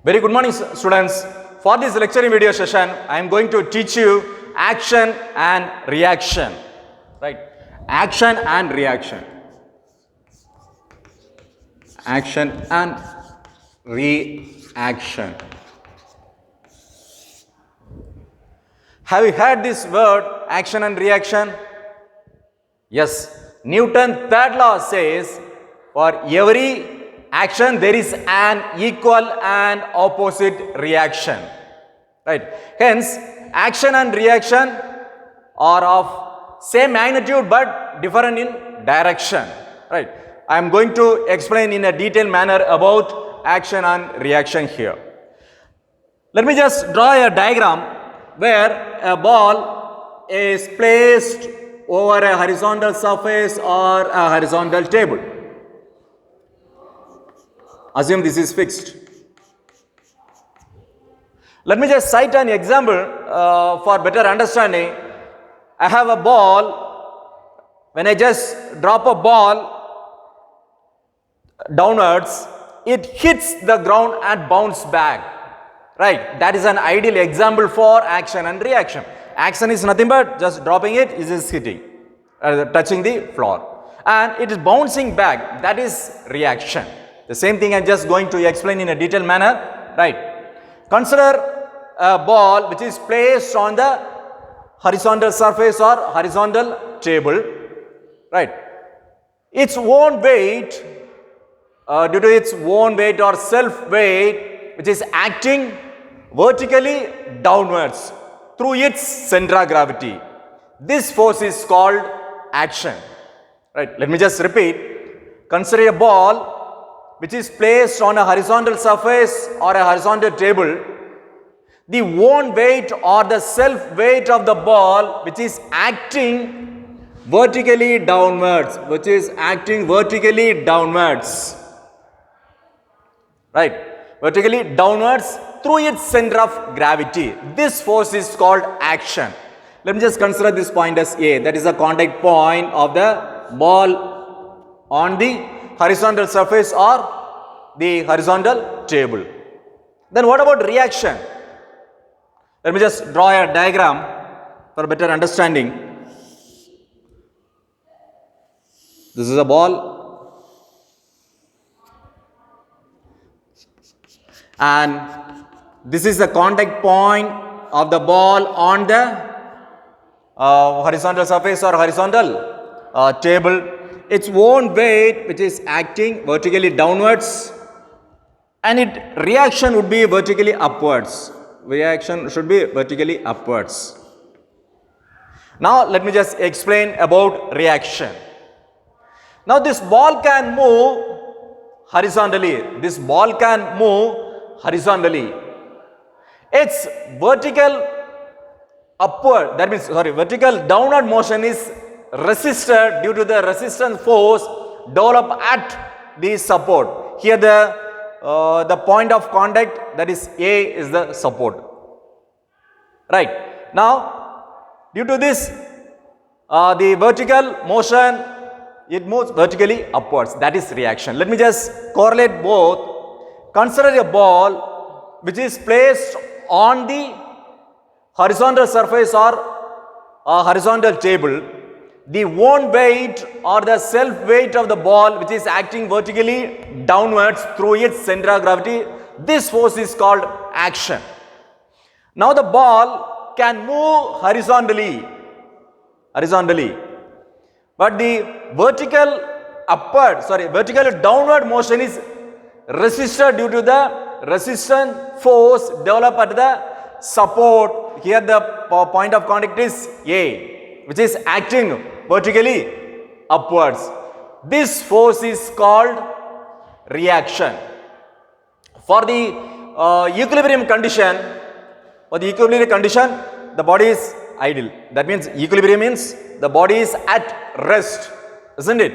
Very good morning, students. For this lecturing video session, I am going to teach you action and reaction. Right? Action and reaction. Action and reaction. Have you heard this word action and reaction? Yes. Newton's third law says for every action there is an equal and opposite reaction. Right. Hence, action and reaction are of same magnitude but different in direction. Right. I am going to explain in a detailed manner about action and reaction here. Let me just draw a diagram where a ball is placed over a horizontal surface or a horizontal table. Assume this is fixed. Let me just cite an example for better understanding. I have a ball. When I just drop a ball downwards, it hits the ground and bounces back. Right? That is an ideal example for action and reaction. Action is nothing but just dropping it, it is hitting, touching the floor. And it is bouncing back. That is reaction. The same thing I am just going to explain in a detailed manner. Right? Consider a ball which is placed on the horizontal surface or horizontal table. Right? Its own weight, due to its own weight or self weight, which is acting vertically downwards through its center of gravity. This force is called action. Right? Let me just repeat. Consider a ball which is placed on a horizontal surface or a horizontal table. The own weight or the self weight of the ball which is acting vertically downwards, right? Vertically downwards through its center of gravity. This force is called action. Let me just consider this point as A. That is the contact point of the ball on the horizontal surface or the horizontal table. Then what about reaction? Let me just draw a diagram for better understanding. This is a ball and this is the contact point of the ball on the horizontal surface or horizontal table. Its own weight which is acting vertically downwards and its reaction would be vertically upwards. Reaction should be vertically upwards. Now let me just explain about reaction. Now this ball can move horizontally. Its vertical upward, that means vertical downward motion is resisted due to the resistance force developed at the support. Here the point of contact, that is A, is the support. Right. Now due to this the vertical motion, it moves vertically upwards. That is reaction. Let me just correlate both. Consider a ball which is placed on the horizontal surface or horizontal table. The own weight or the self weight of the ball which is acting vertically downwards through its center of gravity. This force is called action. Now the ball can move horizontally. But the vertical downward motion is resisted due to the resistance force developed at the support. Here the point of contact is A, which is acting vertically upwards. This force is called reaction. For the equilibrium condition, the body is idle. That means equilibrium means the body is at rest, isn't it?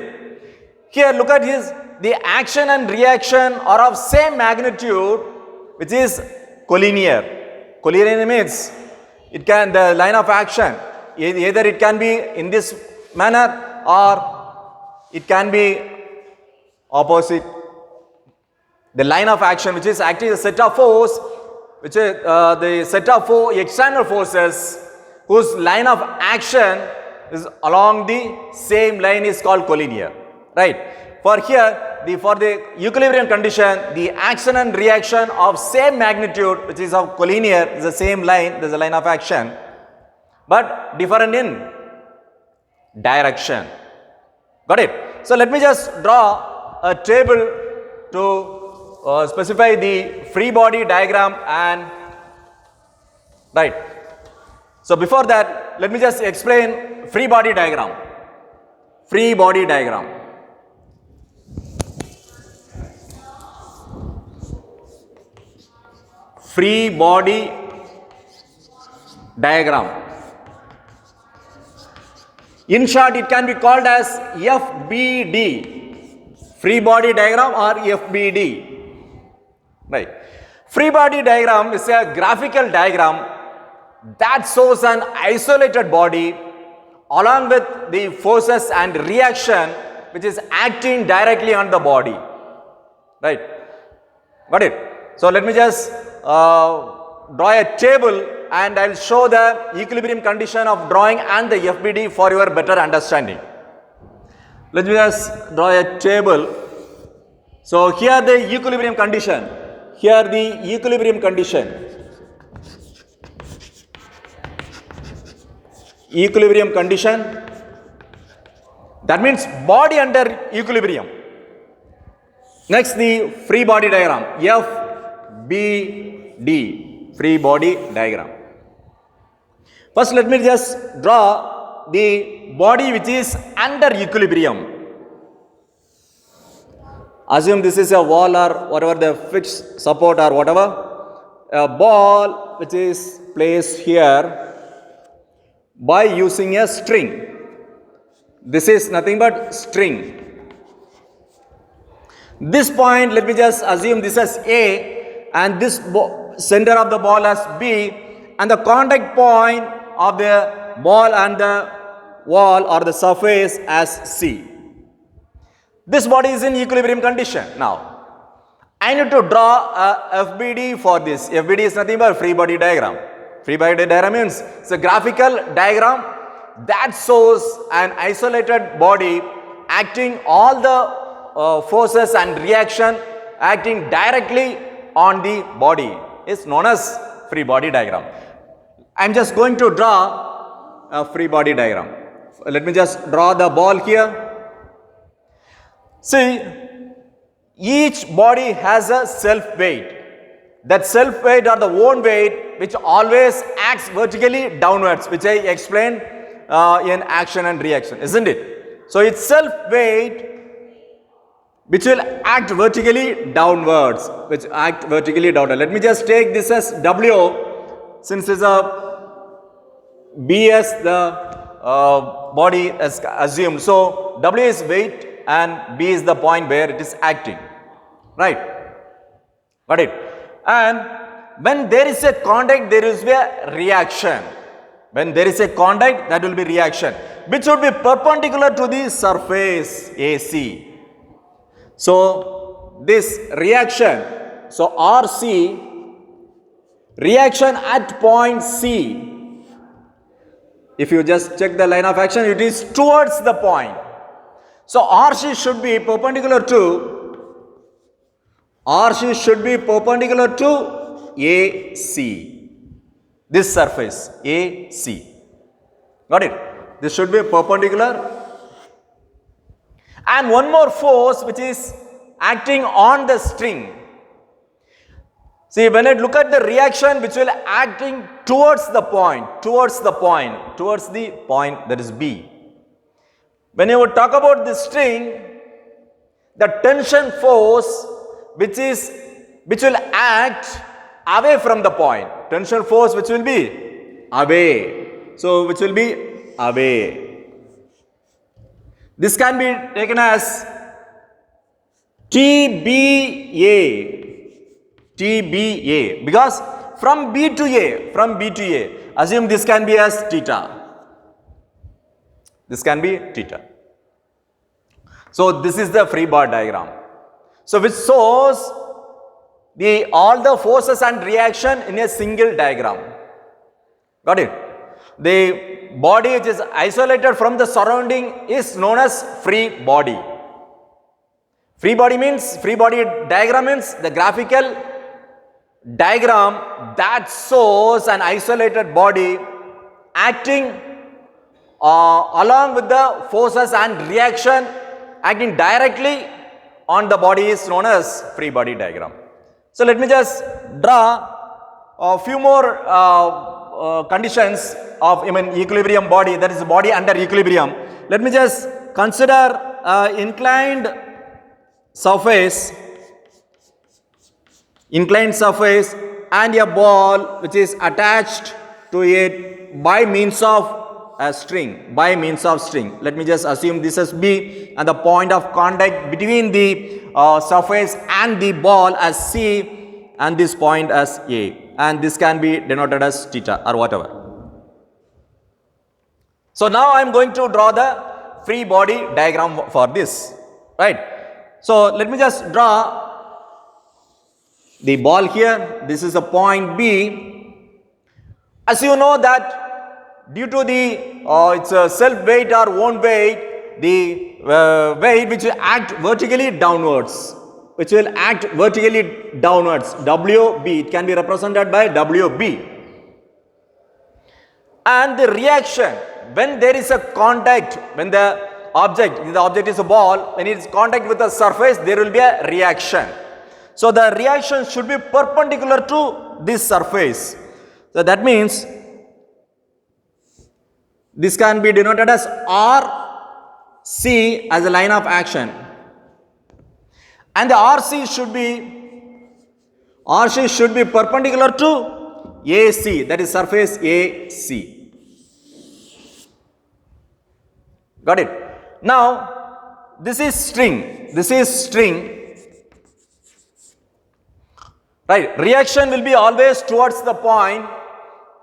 Here look at this. The action and reaction are of same magnitude, which is collinear. Collinear means the line of action, either it can be in this manner or it can be opposite The line of action which is acting as a set of force, which is the set of four external forces whose line of action is along the same line is called collinear, right? For here, for the equilibrium condition, the action and reaction of same magnitude, which is of collinear, is the same line, there is a line of action, but different in direction. Got it? So let me just draw a table to specify the free body diagram and right. So before that, let me just explain free body diagram. Free body diagram. Free body diagram. In short, it can be called as FBD. Free body diagram or FBD. Right. Free body diagram is a graphical diagram that shows an isolated body along with the forces and reaction which is acting directly on the body. Right. Got it? So let me just draw a table and I will show the equilibrium condition of drawing and the FBD for your better understanding. Let me just draw a table. So here the equilibrium condition. Here the equilibrium condition. Equilibrium condition. That means body under equilibrium. Next the free body diagram. FBD. Free body diagram. First let me just draw the body which is under equilibrium. Assume this is a wall or whatever the fixed support or whatever. A ball which is placed here by using a string. This is nothing but string. This point, let me just assume this as A and this center of the ball as B and the contact point of the ball and the wall or the surface as C. This body is in equilibrium condition. Now, I need to draw a FBD for this. FBD is nothing but free body diagram. Free body diagram means it's a graphical diagram that shows an isolated body acting all the forces and reaction acting directly on the body is known as free body diagram. I am just going to draw a free body diagram. Let me just draw the ball here. See, each body has a self weight. That self weight or the own weight which always acts vertically downwards, which I explained in action and reaction, isn't it? So it's self weight which will act vertically downwards, Let me just take this as W, since it's a B as the body is assumed. So W is weight and B is the point where it is acting. Right? Got it? And when there is a contact, there is a reaction. When there is a contact, that will be reaction, which would be perpendicular to the surface AC. So this reaction, so RC, reaction at point C, if you just check the line of action, it is towards the point. So RC should be perpendicular to AC, this surface AC. Got it? This should be perpendicular. And one more force which is acting on the string. See, when I look at the reaction which will acting towards the point that is B. When you would talk about the string, the tension force which will act away from the point. Tension force which will be away. So which will be away. This can be taken as TBA, because from B to A, assume this can be as theta. This can be theta. So this is the free body diagram. So which shows all the forces and reaction in a single diagram. Got it? The body which is isolated from the surrounding is known as free body. Free body diagram means the graphical diagram that shows an isolated body acting along with the forces and reaction acting directly on the body is known as free body diagram. So let me just draw a few more conditions of equilibrium body, that is body under equilibrium. Let me just consider inclined surface and a ball which is attached to it by means of a string, Let me just assume this as B and the point of contact between the surface and the ball as C and this point as A, and this can be denoted as theta or whatever. So now I am going to draw the free body diagram for this, right? So let me just draw the ball here. This is a point B. As you know that due to the its self weight or own weight, the weight which will act vertically downwards, WB, it can be represented by WB. And the reaction, when there is a contact, when the object is a ball, when it is contact with the surface, there will be a reaction. So the reaction should be perpendicular to this surface. So that means this can be denoted as RC as a line of action. And the RC should be perpendicular to AC, that is surface AC. Got it? Now, this is string. Right? Reaction will be always towards the point,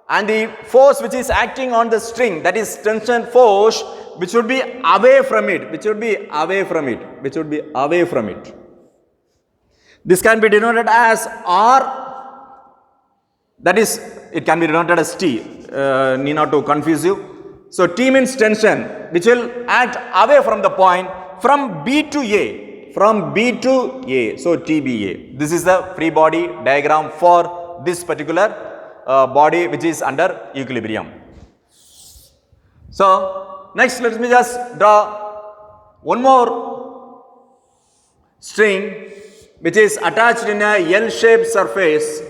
and the force which is acting on the string, that is tension force, which would be away from it. This can be denoted as R, that is, it can be denoted as T. Need not to confuse you. So T means tension, which will act away from the point from B to A. So TBA. This is the free body diagram for this particular body which is under equilibrium. So next let me just draw one more string which is attached in a L-shaped surface.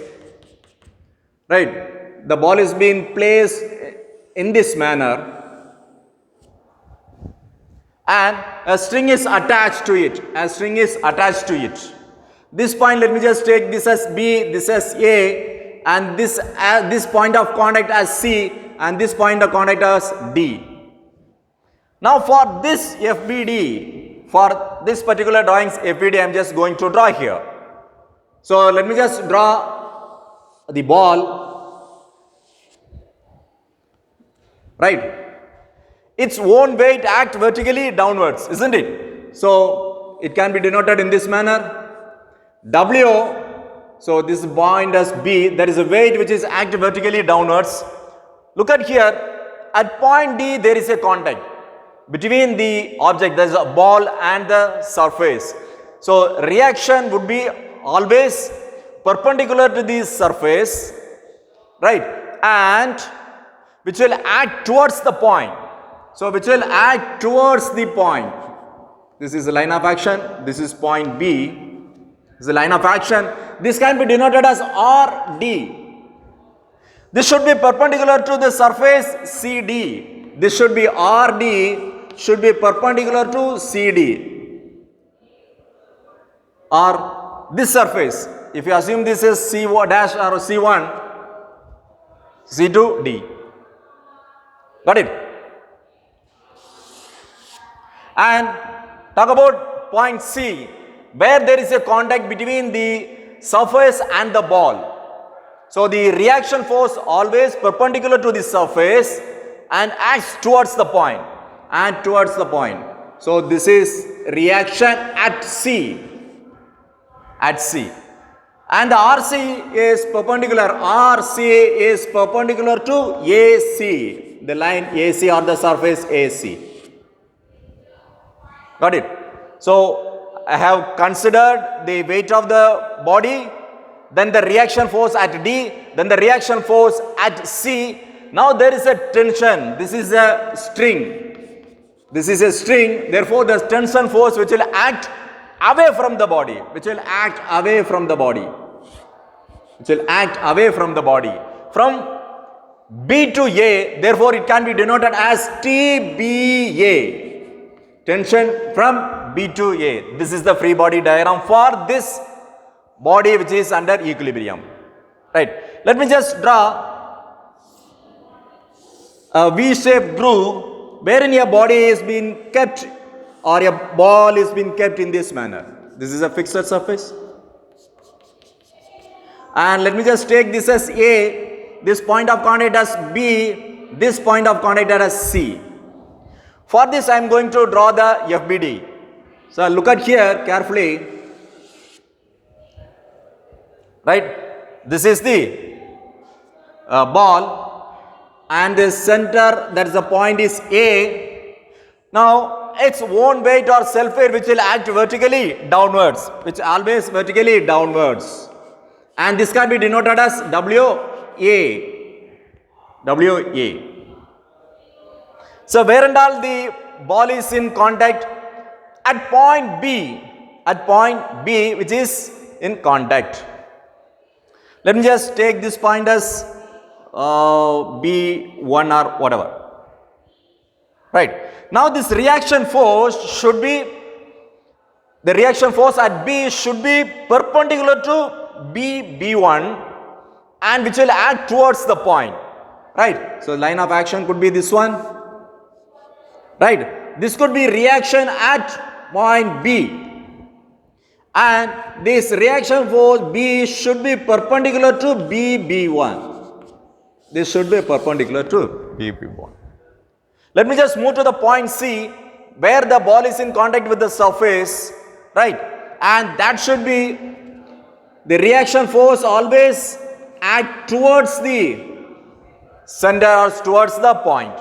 Right? The ball is being placed in this manner, and a string is attached to it. This point, let me just take this as B, this as A, and this point of contact as C, and this point of contact as D. Now for this FBD, for this particular drawings FBD, I am just going to draw here. So let me just draw the ball. Right? Its own weight act vertically downwards, isn't it? So it can be denoted in this manner. W, so this point as B, there is a weight which is act vertically downwards. Look at here, at point D there is a contact between the object, there is a ball and the surface. So reaction would be always perpendicular to the surface, right? And which will act towards the point. So which will act towards the point. This is a line of action. This is point B. This is a line of action. This can be denoted as RD. This should be perpendicular to the surface CD. This should be RD, should be perpendicular to CD. Or this surface. If you assume this is C dash or C1, C2, D. Got it? And talk about point C, where there is a contact between the surface and the ball. So the reaction force always perpendicular to the surface and acts towards the point. So this is reaction at C. And the RC is perpendicular. RC is perpendicular to AC. The line AC or the surface AC. Got it? So I have considered the weight of the body, then the reaction force at D, then the reaction force at C. Now there is a tension. This is a string. This is a string. Therefore, the tension force which will act away from the body, which will act away from the body, which will act away from the body from B to A. Therefore, it can be denoted as TBA. Tension from B to A. This is the free body diagram for this body which is under equilibrium. Right. Let me just draw a V-shaped groove wherein a body is being kept or a ball is being kept in this manner. This is a fixed surface. And let me just take this as A, this point of contact as B, this point of contact as C. For this I am going to draw the FBD. So look at here carefully. Right. This is the ball and the center, that is the point, is A. Now its own weight or self weight which will act vertically downwards, which always vertically downwards. And this can be denoted as WA. WA. So where and all the ball is in contact? At point B which is in contact. Let me just take this point as B1 or whatever. Right. Now this reaction force should be, the reaction force at B should be perpendicular to B1 and which will act towards the point. Right. So line of action could be this one. Right. This could be reaction at point B. And this reaction force B should be perpendicular to BB1. This should be perpendicular to BB1. Let me just move to the point C where the ball is in contact with the surface. Right. And that should be the reaction force always act towards the center or towards the point.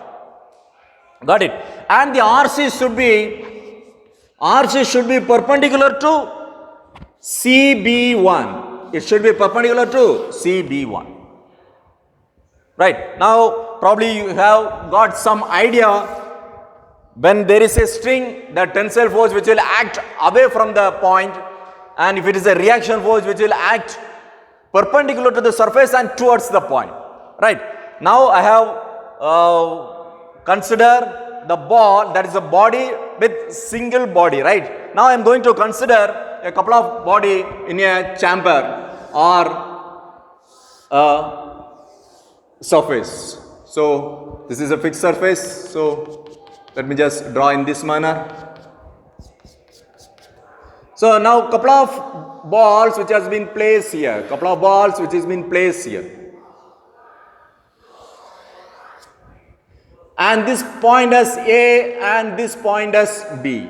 Got it? And the RC should be perpendicular to CB1. It should be perpendicular to CB1. Right. Now probably you have got some idea when there is a string, the tensile force which will act away from the point, and if it is a reaction force which will act perpendicular to the surface and towards the point. Right. Now I have consider the ball, that is a body with single body. Right. Now I am going to consider a couple of body in a chamber or a surface. So this is a fixed surface. So let me just draw in this manner. So now couple of balls which has been placed here. Couple of balls which has been placed here. And this point as A and this point as B.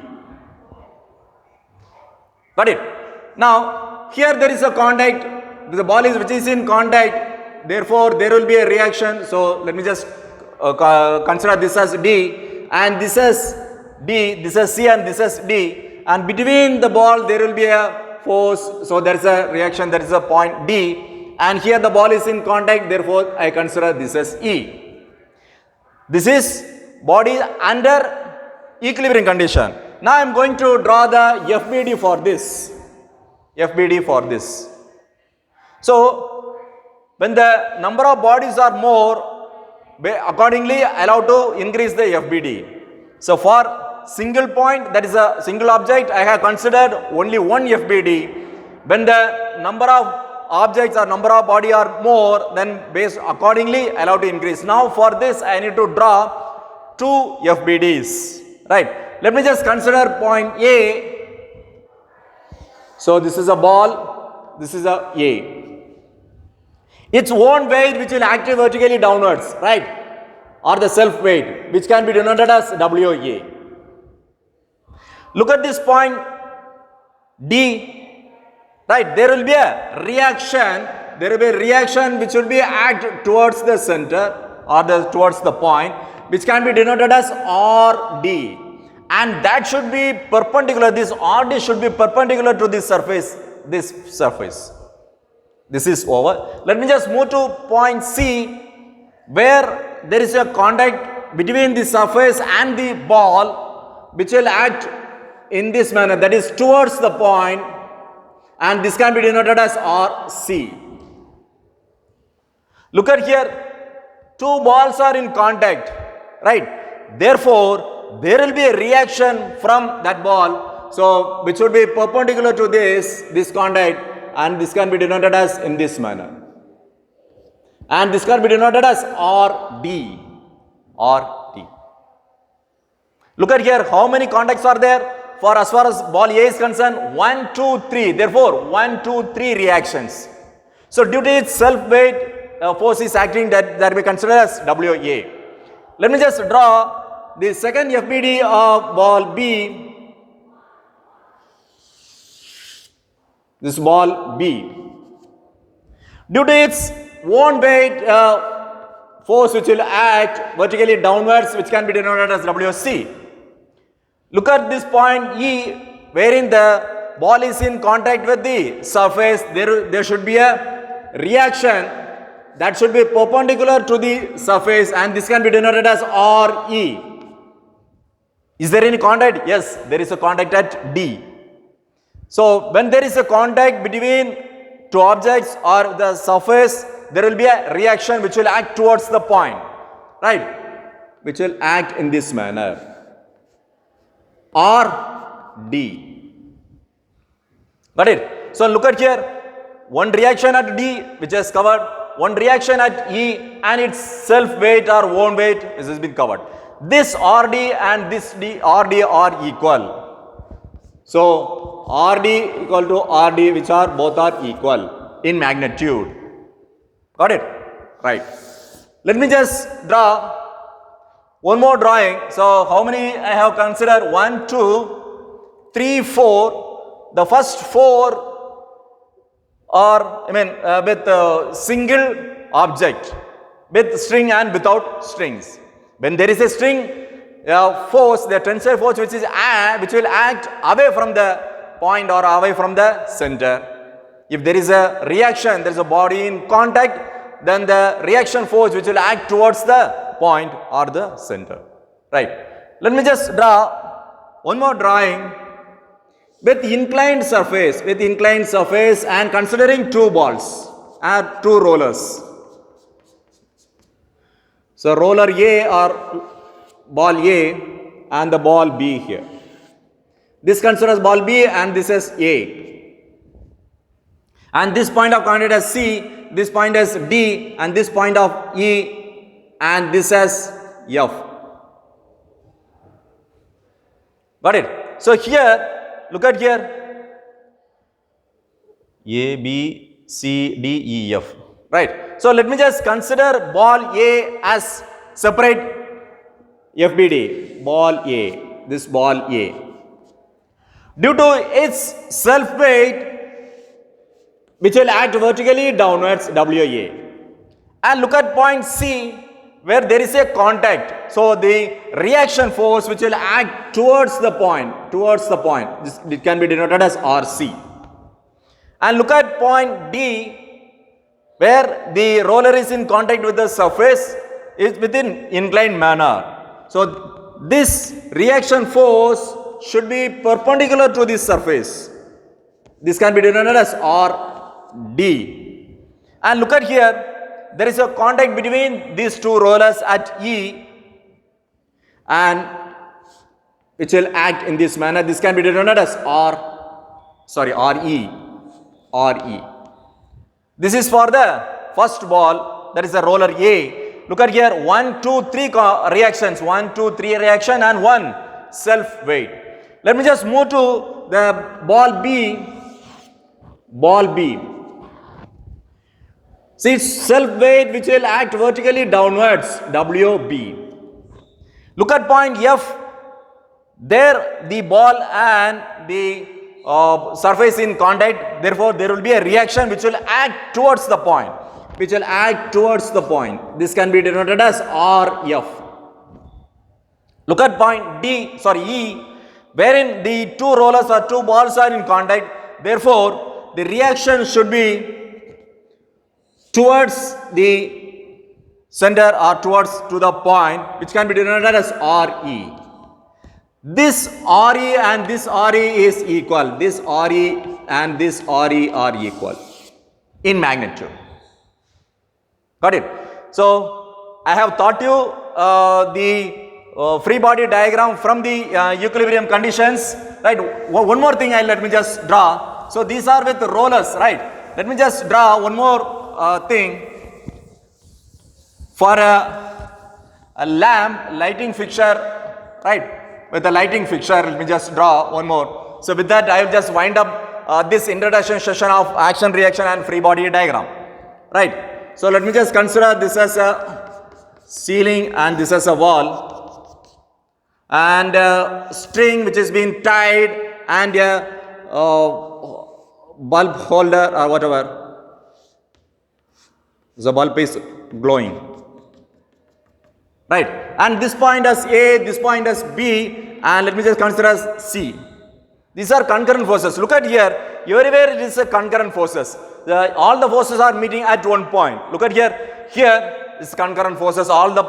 Got it? Now here there is a contact. The ball is which is in contact. Therefore there will be a reaction. So let me just consider this as D and this as D, this as C and this as D, and between the ball there will be a force. So there is a reaction, there is a point D, and here the ball is in contact. Therefore I consider this as E. This is body under equilibrium condition. Now I am going to draw the FBD for this. FBD for this. So when the number of bodies are more, accordingly allow to increase the FBD. So for single point, that is a single object, I have considered only one FBD. When the number of objects or number of body are more, then based accordingly allow to increase. Now for this I need to draw two FBDs. Right. Let me just consider point A. So this is a ball, this is a A. Its own weight which will act vertically downwards, right, or the self weight which can be denoted as WA. Look at this point D. Right, there will be a reaction. There will be a reaction which will be act towards the center or towards the point, which can be denoted as RD, and that should be perpendicular. This RD should be perpendicular to this surface. This is over. Let me just move to point C, where there is a contact between the surface and the ball, which will act in this manner, that is towards the point, and this can be denoted as RC. Look at here, two balls are in contact, right? Therefore, there will be a reaction from that ball, so which would be perpendicular to this contact, and this can be denoted as in this manner. And this can be denoted as RD. Look at here, how many contacts are there? For as far as ball A is concerned, 1, 2, 3. Therefore, 1, 2, 3 reactions. So, due to its self-weight, force is acting, that we consider as WA. Let me just draw the second FBD of ball B. This ball B. Due to its own weight, force which will act vertically downwards, which can be denoted as WC. Look at this point E, wherein the ball is in contact with the surface. There should be a reaction that should be perpendicular to the surface, and this can be denoted as RE. Is there any contact? Yes, there is a contact at D. So, when there is a contact between two objects or the surface, there will be a reaction which will act towards the point, right? Which will act in this manner. RD. Got it? So, look at here. One reaction at D, which is covered. One reaction at E, and its self weight or own weight has been covered. This RD and this RD are equal. So, RD equal to RD, which are both are equal in magnitude. Got it? Right. Let me just draw one more drawing. So, how many I have considered? 1, 2, 3, 4. The first 4 are, with single object, with string and without strings. When there is a string force, the tensile force which will act away from the point or away from the center. If there is a reaction, there is a body in contact, then the reaction force which will act towards the point or the center. Right. Let me just draw one more drawing with inclined surface, and considering two balls and two rollers. So, roller A or ball A and the ball B here. This considers ball B and this is A. And this point of contact is C, this point is D, and this point of E, and this is F. Got it? So, here, look at here, A, B, C, D, E, F. Right. So, let me just consider ball A as separate FBD, ball A, this ball A. Due to its self weight, which will act vertically downwards, WA. And look at point C, where there is a contact. So, the reaction force which will act towards the point, it can be denoted as RC. And look at point D, where the roller is in contact with the surface, is within inclined manner. So, this reaction force should be perpendicular to this surface. This can be denoted as RD. And look at here, there is a contact between these two rollers at E, and which will act in this manner. This can be denoted as RE. This is for the first ball, that is the roller A. Look at here, 1, 2, 3 reactions, 1, 2, 3 reaction and 1 self weight. Let me just move to the ball B. See, its self weight which will act vertically downwards, WB. Look at point F. There the ball and the surface in contact, therefore there will be a reaction which will act towards the point. Which will act towards the point. This can be denoted as RF. Look at point E, wherein the two rollers or two balls are in contact. Therefore, the reaction should be towards the center or towards to the point, which can be denoted as RE. This RE and this RE is equal. This RE and this RE are equal in magnitude. Got it? So, I have taught you the free body diagram from the equilibrium conditions, right? One more thing let me just draw. So, these are with rollers, right? Let me just draw one more thing for a lamp lighting fixture, right? With a lighting fixture, let me just draw one more. So, with that, I will just wind up this introduction session of action, reaction and free body diagram, right? So, let me just consider this as a ceiling and this as a wall and a string which is being tied and a bulb holder or whatever. The bulb is glowing, right? And this point as A, this point as B, and let me just consider as C. These are concurrent forces. Look at here, everywhere it is a concurrent forces. All the forces are meeting at one point. Look at here, here is concurrent forces, all the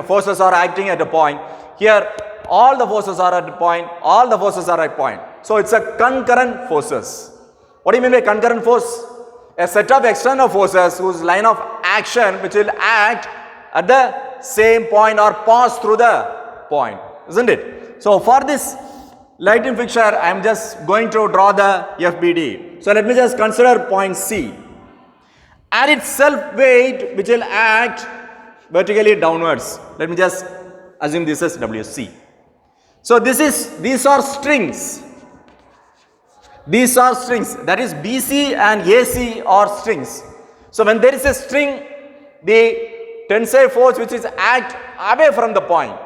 forces are acting at a point. Here, all the forces are at a point, all the forces are at point. So, it's a concurrent forces. What do you mean by concurrent force? A set of external forces whose line of action which will act at the same point or pass through the point, isn't it? So, for this lighting fixture, I am just going to draw the FBD. So, let me just consider point C. Add its self weight which will act vertically downwards. Let me just assume this as WC. So, these are strings. These are strings, that is BC and AC are strings. So, when there is a string, the tensile force which is act away from the point,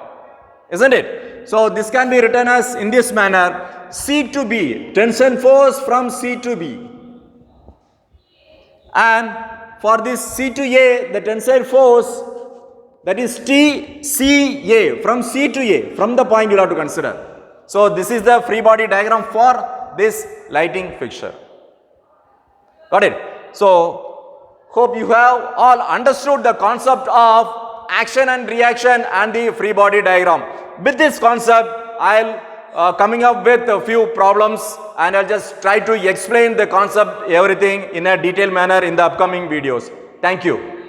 isn't it? So, this can be written as in this manner, C to B, tensile force from C to B. And for this C to A, the tensile force, that is TCA, from C to A, from the point you have to consider. So, this is the free body diagram for this lighting fixture. Got it? So, hope you have all understood the concept of action and reaction and the free body diagram. With this concept, I'll coming up with a few problems and I'll just try to explain the concept, everything in a detailed manner in the upcoming videos. Thank you.